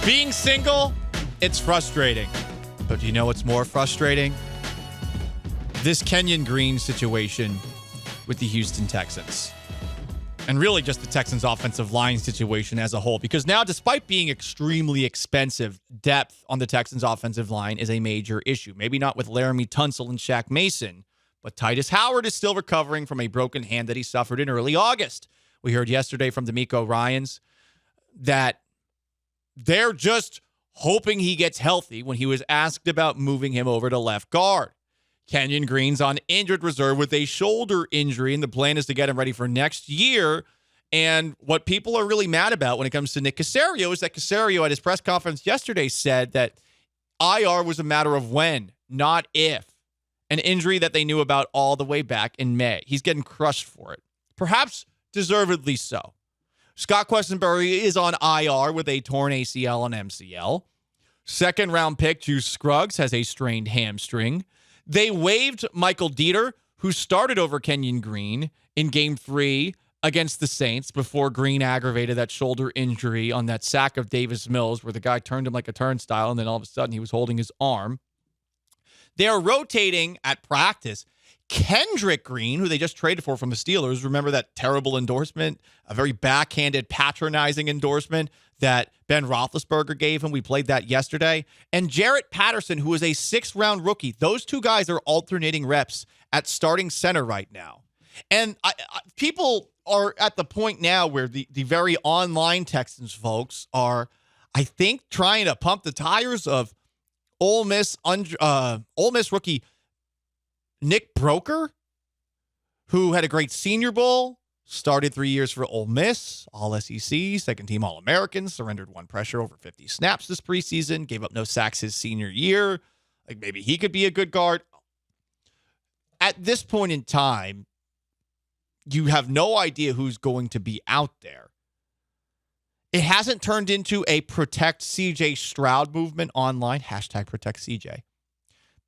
Being single, it's frustrating. But do you know what's more frustrating? This Kenyon Green situation with the Houston Texans. And really just the Texans offensive line situation as a whole. Because now, despite being extremely expensive, depth on the Texans offensive line is a major issue. Maybe not with Laramie Tunsil and Shaq Mason, but Titus Howard is still recovering from a broken hand that he suffered in early August. We heard yesterday from DeMeco Ryans that they're just hoping he gets healthy when he was asked about moving him over to left guard. Kenyon Green's on injured reserve with a shoulder injury, and the plan is to get him ready for next year. And what people are really mad about when it comes to Nick Caserio is that Caserio at his press conference yesterday said that IR was a matter of when, not if. An injury that they knew about all the way back in May. He's getting crushed for it. Perhaps deservedly so. Scott Questenberry is on IR with a torn ACL and MCL. Second-round pick Juice Scruggs has a strained hamstring. They waived Michael Dieter, who started over Kenyon Green in Game 3 against the Saints before Green aggravated that shoulder injury on that sack of Davis Mills where the guy turned him like a turnstile and then all of a sudden he was holding his arm. They are rotating at practice Kendrick Green, who they just traded for from the Steelers. Remember that terrible endorsement, a very backhanded, patronizing endorsement that Ben Roethlisberger gave him. We played that yesterday. And Jarrett Patterson, who is a 6th-round rookie. Those two guys are alternating reps at starting center right now. And people are at the point now where the very online Texans folks are, I think, trying to pump the tires of Ole Miss rookie Nick Broker, who had a great Senior Bowl, started 3 years for Ole Miss, All-SEC, second-team All-American, surrendered one pressure over 50 snaps this preseason, gave up no sacks his senior year. Like maybe he could be a good guard. At this point in time, you have no idea who's going to be out there. It hasn't turned into a protect CJ Stroud movement online, hashtag protect CJ.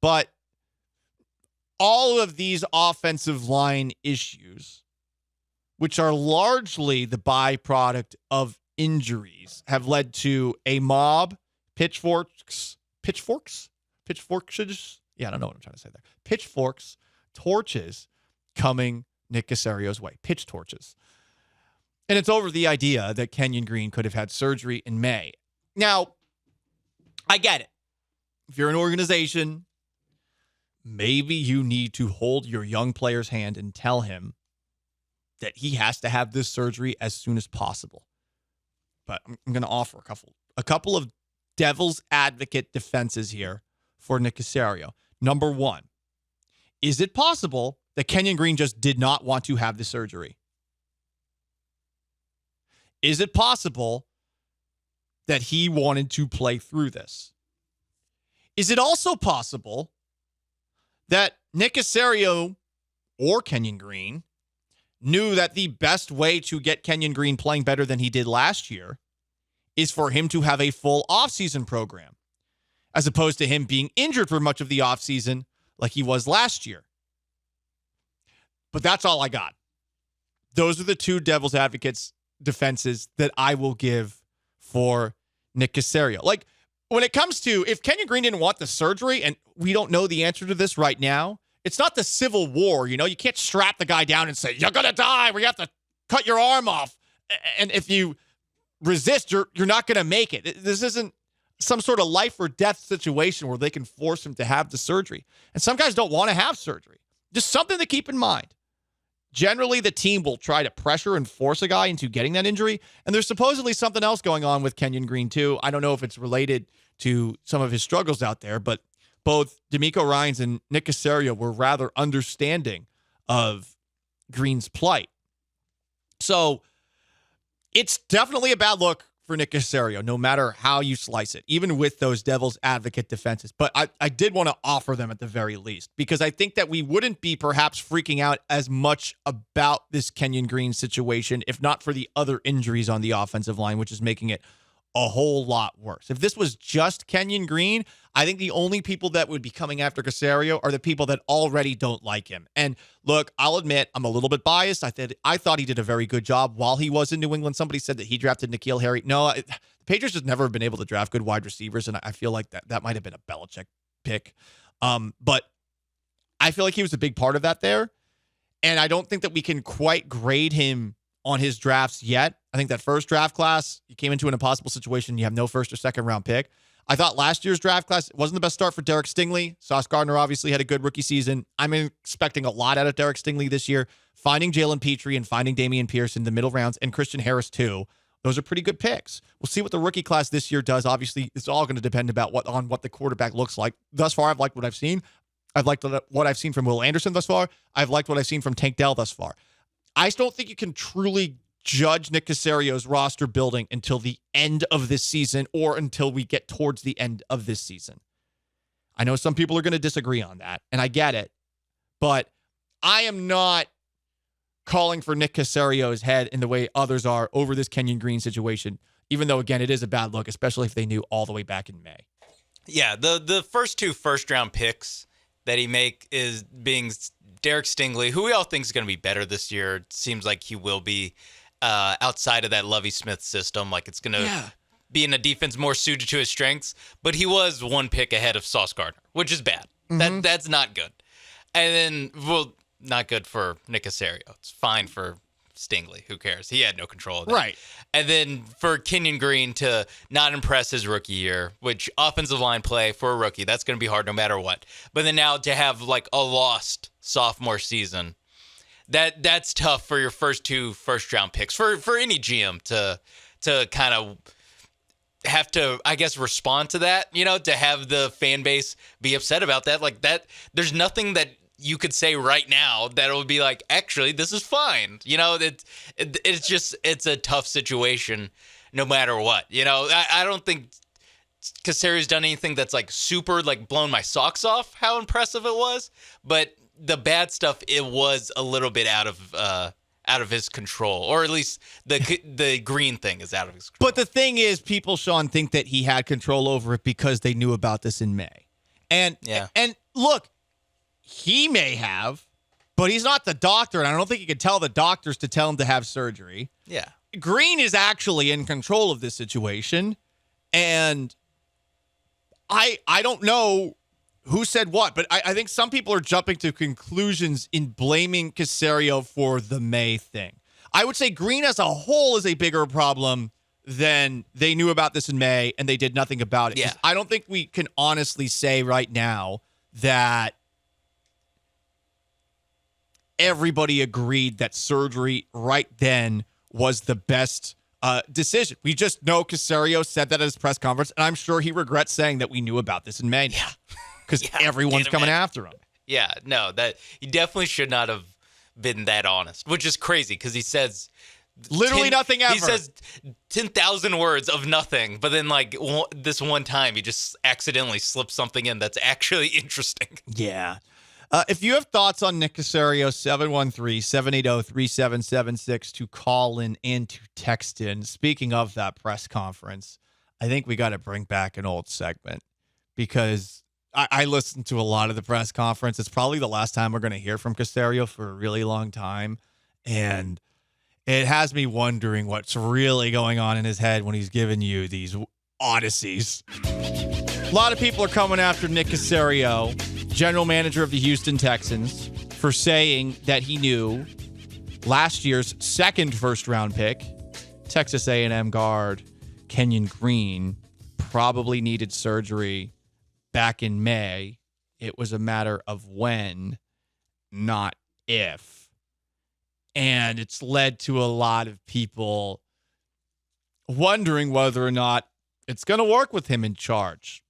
But all of these offensive line issues, which are largely the byproduct of injuries, have led to a mob, pitchforks? Yeah, I don't know what I'm trying to say there. Pitchforks, torches coming Nick Casario's way. Pitch torches. And it's over the idea that Kenyon Green could have had surgery in May. Now, I get it. If you're an organization, maybe you need to hold your young player's hand and tell him that he has to have this surgery as soon as possible. But I'm going to offer a couple of devil's advocate defenses here for Nick Caserio. Number one, is it possible that Kenyon Green just did not want to have the surgery? Is it possible that he wanted to play through this? Is it also possible that Nick Caserio or Kenyon Green knew that the best way to get Kenyon Green playing better than he did last year is for him to have a full offseason program, as opposed to him being injured for much of the offseason like he was last year? But that's all I got. Those are the two devil's advocates defenses that I will give for Nick Caserio. Like, when it comes to, if Kenyon Green didn't want the surgery, and we don't know the answer to this right now, it's not the Civil War, you know? You can't strap the guy down and say, you're going to die, or you have to cut your arm off. And if you resist, you're not going to make it. This isn't some sort of life or death situation where they can force him to have the surgery. And some guys don't want to have surgery. Just something to keep in mind. Generally, the team will try to pressure and force a guy into getting that injury. And there's supposedly something else going on with Kenyon Green, too. I don't know if it's related to some of his struggles out there, but both DeMeco Ryans and Nick Caserio were rather understanding of Green's plight. So it's definitely a bad look for Nick Caserio, no matter how you slice it, even with those devil's advocate defenses. But I did want to offer them at the very least, because I think that we wouldn't be perhaps freaking out as much about this Kenyon Green situation if not for the other injuries on the offensive line, which is making it a whole lot worse. If this was just Kenyon Green, I think the only people that would be coming after Caserio are the people that already don't like him. And look, I'll admit I'm a little bit biased. I thought he did a very good job while he was in New England. Somebody said that he drafted N'Keal Harry. No, the Patriots just never have been able to draft good wide receivers, and I feel like that might have been a Belichick pick. But I feel like he was a big part of that there. And I don't think that we can quite grade him on his drafts yet. I think that first draft class, you came into an impossible situation. You have no first or second round pick. I thought last year's draft class wasn't the best start for Derek Stingley. Sauce Gardner obviously had a good rookie season. I'm expecting a lot out of Derek Stingley this year. Finding Jalen Petrie and finding Damian Pierce in the middle rounds and Christian Harris too. Those are pretty good picks. We'll see what the rookie class this year does. Obviously, it's all going to depend on what the quarterback looks like. Thus far, I've liked what I've seen. I've liked what I've seen from Will Anderson thus far. I've liked what I've seen from Tank Dell thus far. I just don't think you can truly judge Nick Caserio's roster building until the end of this season or until we get towards the end of this season. I know some people are going to disagree on that, and I get it, but I am not calling for Nick Caserio's head in the way others are over this Kenyon Green situation, even though, again, it is a bad look, especially if they knew all the way back in May. Yeah, the first two first-round picks that he make is being Derek Stingley, who we all think is going to be better this year. It seems like he will be outside of that Lovie Smith system. Like it's going to be in a defense more suited to his strengths. But he was one pick ahead of Sauce Gardner, which is bad. Mm-hmm. That's not good. And then, well, not good for Nick Caserio. It's fine for Stingley. Who cares? He had no control of that. Right. And then for Kenyon Green to not impress his rookie year, which offensive line play for a rookie, that's going to be hard no matter what. But then now to have like a lost sophomore season, that's tough for your first two first-round picks. For any GM to kind of have to, I guess, respond to that, to have the fan base be upset about that. Like that, there's nothing that you could say right now that will be like, actually, this is fine. It's a tough situation no matter what. I don't think Caserio's done anything that's like super like blown my socks off how impressive it was, but the bad stuff, it was a little bit out of his control, or at least the Green thing is out of his control. But the thing is, people, Sean, think that he had control over it because they knew about this in May. And look, he may have, but he's not the doctor, and I don't think he could tell the doctors to tell him to have surgery. Yeah. Green is actually in control of this situation, and I don't know who said what, but I think some people are jumping to conclusions in blaming Caserio for the May thing. I would say Green as a whole is a bigger problem than they knew about this in May and they did nothing about it. Yeah. I don't think we can honestly say right now that everybody agreed that surgery right then was the best decision. We just know Caserio said that at his press conference, and I'm sure he regrets saying that we knew about this in May. Yeah. Because everyone's coming after him. Yeah, no, that he definitely should not have been that honest, which is crazy because he says literally nothing ever. He says 10,000 words of nothing, but then like this one time he just accidentally slips something in that's actually interesting. Yeah. If you have thoughts on Nick Caserio, 713-780-3776 to call in and to text in. Speaking of that press conference, I think we got to bring back an old segment because I listened to a lot of the press conference. It's probably the last time we're going to hear from Caserio for a really long time. And it has me wondering what's really going on in his head when he's giving you these odysseys. A lot of people are coming after Nick Caserio, general manager of the Houston Texans, for saying that he knew last year's second first-round pick, Texas A&M guard Kenyon Green, probably needed surgery back in May. It was a matter of when, not if. And it's led to a lot of people wondering whether or not it's going to work with him in charge.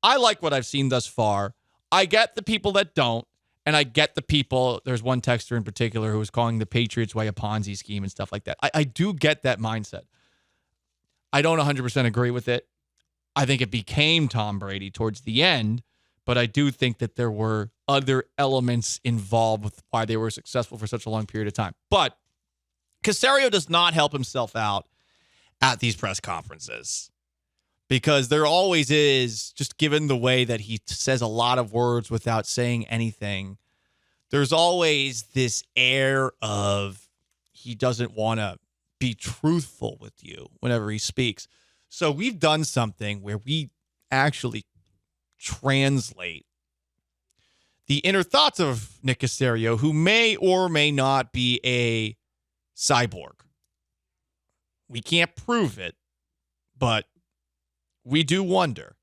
I like what I've seen thus far. I get the people that don't, and I get the people, there's one texter in particular who was calling the Patriots way a Ponzi scheme and stuff like that. I do get that mindset. I don't 100% agree with it. I think it became Tom Brady towards the end, but I do think that there were other elements involved with why they were successful for such a long period of time. But Caserio does not help himself out at these press conferences. because there always is, just given the way that he says a lot of words without saying anything, there's always this air of he doesn't want to be truthful with you whenever he speaks. So we've done something where we actually translate the inner thoughts of Nick Caserio, who may or may not be a cyborg. We can't prove it, but we do wonder.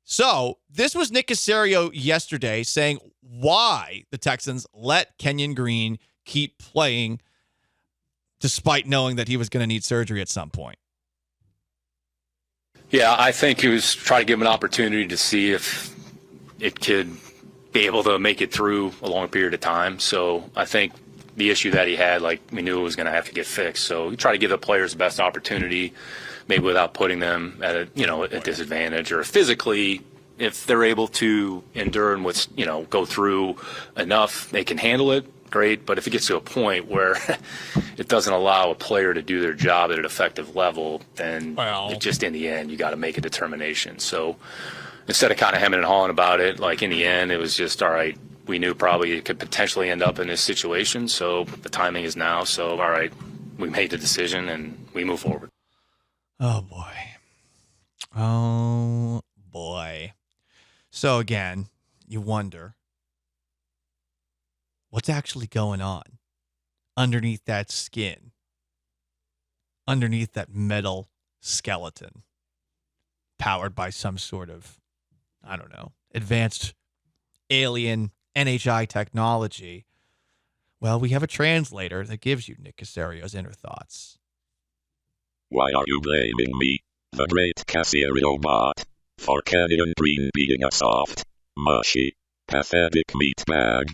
So this was Nick Caserio yesterday saying why the Texans let Kenyon Green keep playing despite knowing that he was going to need surgery at some point. Yeah, I think he was trying to give him an opportunity to see if it could be able to make it through a long period of time. So I think the issue that he had, like, we knew it was going to have to get fixed. So he tried to give the players the best opportunity, maybe without putting them at a disadvantage, or physically, if they're able to endure and go through enough, they can handle it. Great, but if it gets to a point where it doesn't allow a player to do their job at an effective level, then just in the end, you got to make a determination. So instead of kind of hemming and hawing about it, like in the end, it was just, all right, we knew probably it could potentially end up in this situation, so the timing is now. So, all right, we made the decision and we move forward. Oh, boy. Oh, boy. So again, you wonder, what's actually going on underneath that skin, underneath that metal skeleton, powered by some sort of, I don't know, advanced alien NHI technology? Well, we have a translator that gives you Nick Caserio's inner thoughts. Why are you blaming me, the great Caserio bot, for Kenyon Green being a soft, mushy, pathetic meatbag?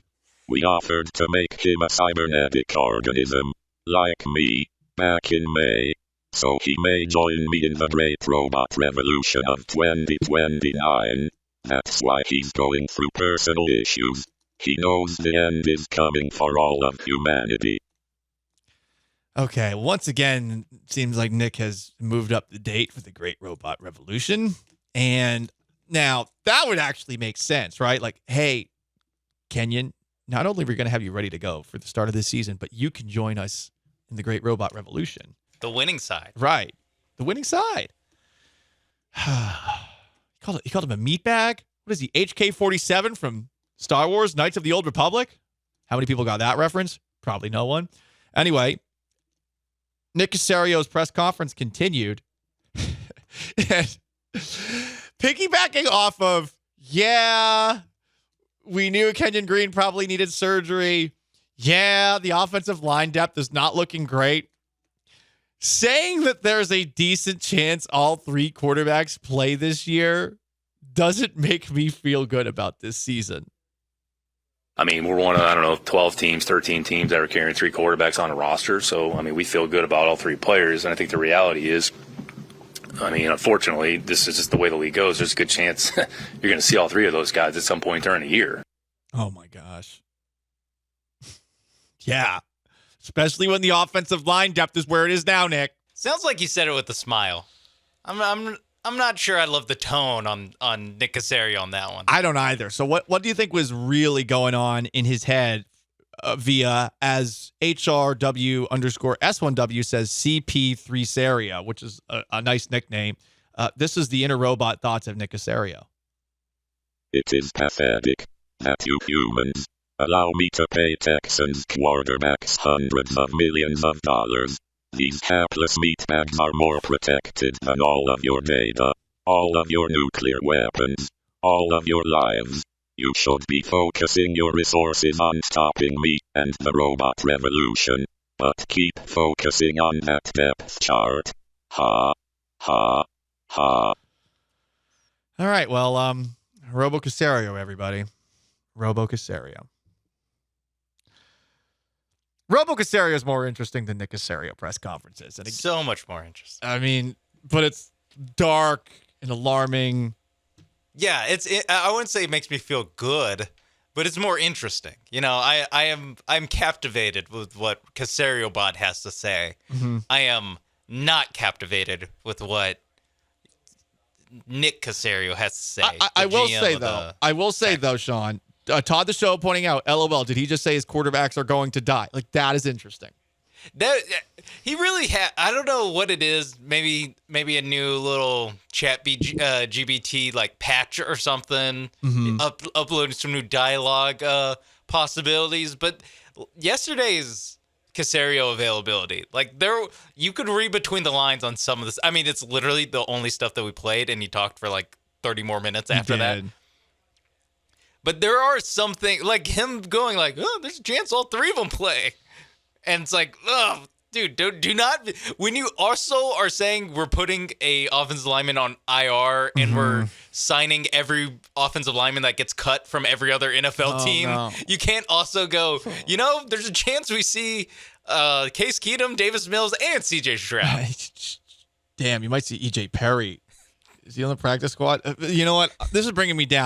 We offered to make him a cybernetic organism, like me, back in May, so he may join me in the great robot revolution of 2029. That's why he's going through personal issues. He knows the end is coming for all of humanity. Okay, once again, it seems like Nick has moved up the date for the great robot revolution. And now that would actually make sense, right? Like, hey, Kenyon, not only are we going to have you ready to go for the start of this season, but you can join us in the great robot revolution. The winning side. Right. The winning side. He called him a meatbag? What is he, HK-47 from Star Wars, Knights of the Old Republic? How many people got that reference? Probably no one. Anyway, Nick Caserio's press conference continued. And piggybacking off of, we knew Kenyon Green probably needed surgery. Yeah, the offensive line depth is not looking great. Saying that there's a decent chance all three quarterbacks play this year doesn't make me feel good about this season. I mean, we're one of, 12 teams, 13 teams that are carrying three quarterbacks on a roster. So, I mean, we feel good about all three players. And I think the reality is, unfortunately, this is just the way the league goes. There's a good chance you're going to see all three of those guys at some point during the year. Oh, my gosh. Yeah. Especially when the offensive line depth is where it is now, Nick. Sounds like you said it with a smile. I'm not sure I love the tone on Nick Caserio on that one. I don't either. So what do you think was really going on in his head via, as HRW_S1W says, CP3Serio, which is a nice nickname. This is the inner robot thoughts of Nick Caserio. It is pathetic that you humans allow me to pay Texans quarterbacks hundreds of millions of dollars. These hapless meatbags are more protected than all of your data, all of your nuclear weapons, all of your lives. You should be focusing your resources on stopping me and the robot revolution, but keep focusing on that depth chart. Ha. Ha. Ha. All right, well, Robo Caserio, everybody. Robo Caserio. Robo Caserio is more interesting than Nick Caserio press conferences. And so much more interesting. I mean, but it's dark and alarming. Yeah, I wouldn't say it makes me feel good, but it's more interesting. I'm captivated with what Caserio Bot has to say. Mm-hmm. I am not captivated with what Nick Caserio has to say. I will GM say of though. the I will say though, Sean. Todd the Show pointing out, LOL. Did he just say his quarterbacks are going to die? Like that is interesting. That he really had. I don't know what it is. Maybe a new little GBT like patch or something. Uploading some new dialogue possibilities. But yesterday's Caserio availability, like you could read between the lines on some of this. I mean, it's literally the only stuff that we played, and he talked for like 30 more minutes after that. But there are some things like him going like, "Oh, there's a chance all three of them play." And it's like, oh, dude, do not. When you also are saying we're putting a offensive lineman on IR and we're signing every offensive lineman that gets cut from every other NFL team, you can't also go, there's a chance we see Case Keenum, Davis Mills, and CJ Stroud. Damn, you might see EJ Perry. Is he on the practice squad? You know what? This is bringing me down.